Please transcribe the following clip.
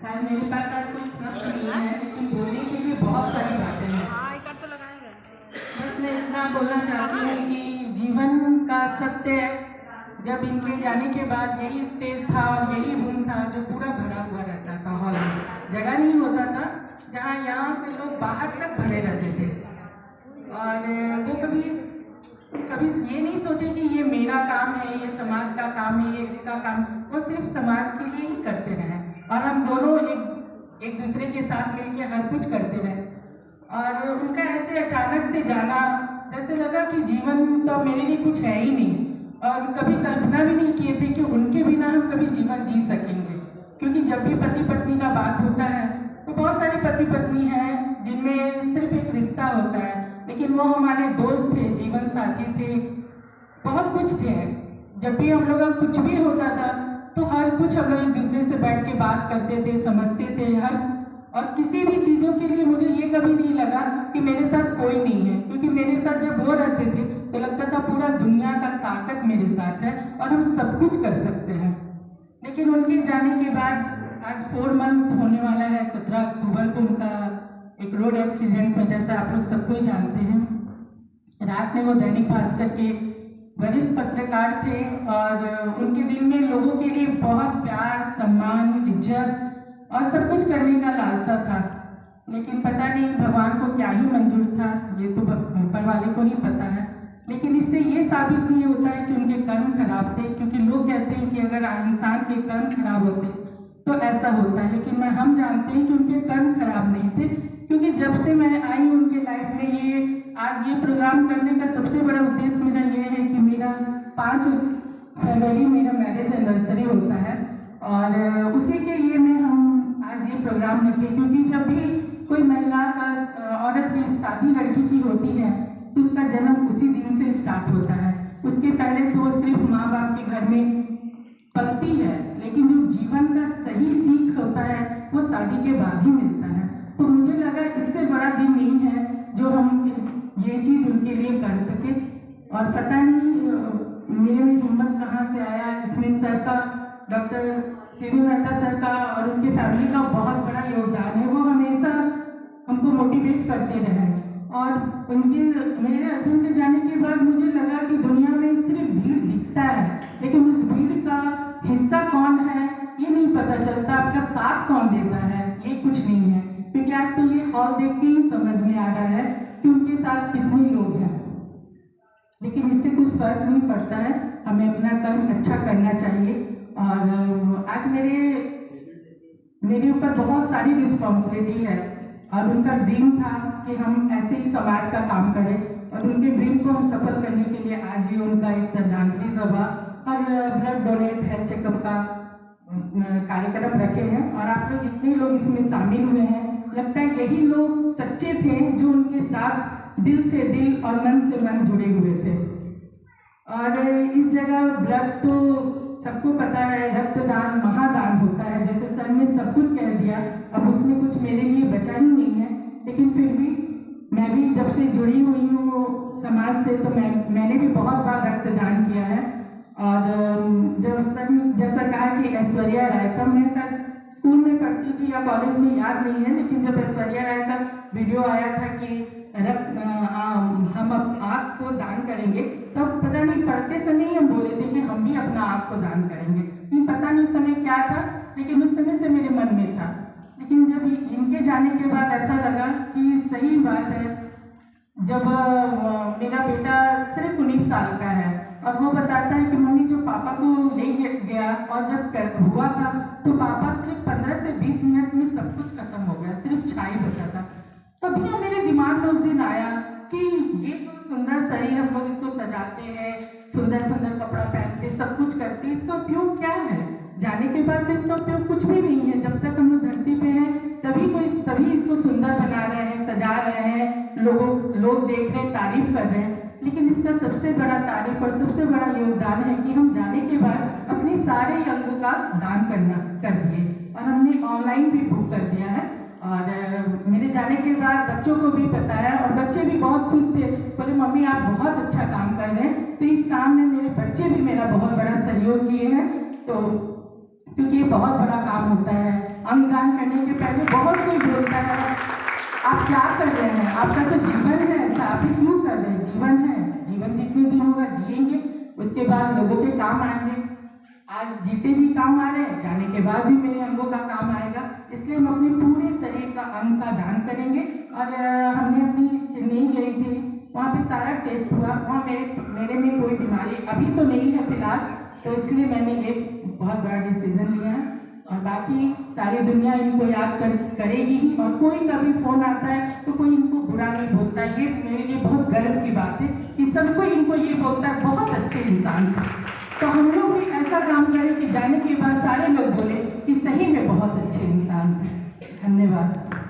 शायद मेरे पास आज कुछ शब्द नहीं है, लेकिन बोलने के लिए बहुत सारी बातें हैं। बस मैं इतना बोलना चाहती हूँ कि जीवन का सत्य जब इनके जाने के बाद यही स्टेज था और यही रूम था जो पूरा भरा हुआ रहता था। हॉल में जगह नहीं होता था जहाँ यहाँ से लोग बाहर तक भरे रहते थे। और वो कभी ये नहीं सोचे कि ये मेरा काम है, ये समाज का काम है, ये इसका काम। वो सिर्फ समाज के लिए ही करते रहे और हम दोनों एक दूसरे के साथ मिलकर हर कुछ करते रहे। और उनका ऐसे अचानक से जाना, जैसे लगा कि जीवन तो मेरे लिए कुछ है ही नहीं। और कभी कल्पना भी नहीं किए थे कि उनके बिना हम कभी जीवन जी सकेंगे। क्योंकि जब भी पति पत्नी का बात होता है तो बहुत सारे पति पत्नी हैं जिनमें सिर्फ एक रिश्ता होता है, लेकिन वो हमारे दोस्त थे, जीवन साथी थे, बहुत कुछ थे। जब भी हम लोग का कुछ भी होता था तो हर कुछ हम लोग एक दूसरे से बैठ के बात करते थे, समझते थे और किसी भी चीज़ों के लिए मुझे ये कभी नहीं लगा कि मेरे साथ कोई नहीं है। क्योंकि मेरे साथ जब वो रहते थे तो लगता था पूरा दुनिया का ताकत मेरे साथ है और हम सब कुछ कर सकते हैं। लेकिन उनके जाने के बाद आज 4 मंथ होने वाला है। 17 अक्टूबर को उनका एक रोड एक्सीडेंट में, जैसा आप लोग सबको ही जानते हैं, रात में वो दैनिक भास्कर के वरिष्ठ पत्रकार थे और उनके दिल में लोगों के लिए बहुत प्यार, सम्मान, इज्जत और सब कुछ करने का लालसा था। लेकिन पता नहीं भगवान को क्या ही मंजूर था, ये तो ऊपर वाले को ही पता है। लेकिन इससे ये साबित नहीं होता है कि उनके कर्म खराब थे, क्योंकि लोग कहते हैं कि अगर इंसान के कर्म खराब होते तो ऐसा होता है। लेकिन हम जानते हैं कि उनके कर्म खराब नहीं थे, क्योंकि जब से मैं आई उनके लाइफ में आज ये प्रोग्राम करने का सबसे बड़ा उद्देश्य मेरा ये है कि मेरा 5 फरवरी मेरा मैरिज एनिवर्सरी होता है और उसी के लिए में हम आज ये प्रोग्राम रखे। क्योंकि जब भी कोई महिला का, औरत की शादी लड़की की होती है तो उसका जन्म उसी दिन से स्टार्ट होता है। उसके पहले तो वो सिर्फ माँ बाप के घर में पलती है, लेकिन जो जीवन का सही सीख होता है वो शादी के बाद ही मिलता है। तो मुझे लगा इससे बड़ा दिन नहीं है जो हम ये चीज़ उनके लिए कर सके। और पता नहीं मेरे में हिम्मत कहाँ से आया। इसमें सर का, डॉक्टर सीबी मेहता सर का और उनके फैमिली का बहुत बड़ा योगदान है। वो हमेशा हमको मोटिवेट करते रहे। और मेरे हस्बैंड के जाने के बाद मुझे लगा कि दुनिया में सिर्फ भीड़ दिखता है, लेकिन उस भीड़ का हिस्सा कौन है ये नहीं पता चलता, आपका साथ कौन देता है ये कुछ नहीं है। क्योंकि आज तो ये हॉल देख के ही समझ में आ रहा है कि उनके साथ कितने लोग हैं। लेकिन इससे कुछ फर्क नहीं पड़ता है, हमें अपना कर्म अच्छा करना चाहिए। और आज मेरे ऊपर बहुत सारी रिस्पॉन्सिबिलिटी है और उनका ड्रीम था कि हम ऐसे ही समाज का काम करें और उनके ड्रीम को हम सफल करने के लिए आज ही उनका एक श्रद्धांजलि सभा और ब्लड डोनेट हेल्थ चेकअप का कार्यक्रम रखे हैं। और आप लोग जितने लोग इसमें शामिल हुए हैं, लगता है यही लोग सच्चे थे जो उनके साथ दिल से दिल और मन से मन जुड़े हुए थे। और इस जगह ब्लड तो सबको पता है, रक्तदान महादान होता है। जैसे सर ने सब कुछ कह दिया, अब उसमें कुछ मेरे लिए बचा ही नहीं है। लेकिन फिर भी मैं भी जब से जुड़ी हुई हूँ समाज से तो मैंने भी बहुत बार रक्तदान किया है। और जब सर जैसा कहा कि ऐश्वर्या राय, तब मैं सर स्कूल में पढ़ती थी या कॉलेज में, याद नहीं है। लेकिन जब ऐश्वर्या राय का वीडियो आया था कि हम आँख को दान करेंगे, तब पता नहीं पढ़ते समय ही हम बोले थे कि हम भी अपना आँख को दान करेंगे। लेकिन पता नहीं उस समय क्या था, लेकिन उस समय से मेरे मन में था। लेकिन जब इनके जाने के बाद ऐसा लगा कि सही बात है। जब मेरा बेटा सिर्फ 19 साल का है और वो बताता है कि मम्मी जो पापा को ले गया और जब हुआ था तो पापा सिर्फ 15 से 20 मिनट में सब कुछ खत्म हो गया, सिर्फ छाई बचा था। तभी मेरे दिमाग में उस दिन आया कि ये जो सुंदर शरीर हम लोग इसको सजाते हैं, सुंदर सुंदर कपड़ा पहनते, सब कुछ करते, इसका उपयोग क्या है? जाने के बाद तो इसका उपयोग कुछ भी नहीं है। जब तक हम लोग धरती पे हैं तभी इसको सुंदर बना रहे हैं, सजा रहे हैं, लोग देख रहे हैं, तारीफ कर रहे हैं। लेकिन इसका सबसे बड़ा तारीफ और सबसे बड़ा योगदान है कि हम जाने के बाद अपने सारे अंगों का दान कर दिए और हमने ऑनलाइन भी बुक कर दिया है। और मेरे जाने के बाद बच्चों को भी बताया और बच्चे भी बहुत खुश थे, बोले मम्मी आप बहुत अच्छा काम कर रहे हैं। तो इस काम में मेरे बच्चे भी मेरा बहुत बड़ा सहयोग किए हैं। तो क्योंकि ये बहुत बड़ा काम होता है। अंगदान करने के पहले बहुत कोई बोलता है आप क्या कर रहे हैं, आपका तो जीवन है ऐसा, आप ही क्यों कर रहे हैं, जीवन है, जीवन जितने दिन होगा जिएंगे, उसके बाद लोगों के काम आएंगे। आज जीते जी काम आ रहे हैं, जाने के बाद भी मेरे अंगों का काम आएगा, इसलिए हम अपने पूरे शरीर का अंग का दान करेंगे। और हमने अपनी चेन्नई गई थी, वहाँ पे सारा टेस्ट हुआ, वहाँ मेरे में कोई बीमारी अभी तो नहीं है फिलहाल, तो इसलिए मैंने ये बहुत बड़ा डिसीजन लिया है। और बाकी सारी दुनिया इनको याद करेगी ही, और कोई का भी फोन आता है तो कोई इनको बुरा नहीं बोलता। ये मेरे लिए बहुत गर्व की बात है कि सबको इनको ये बोलता है बहुत अच्छे इंसान थे। तो हम लोग भी ऐसा काम करें कि जाने के बाद सारे लोग बोले कि सही में बहुत अच्छे इंसान थे। धन्यवाद।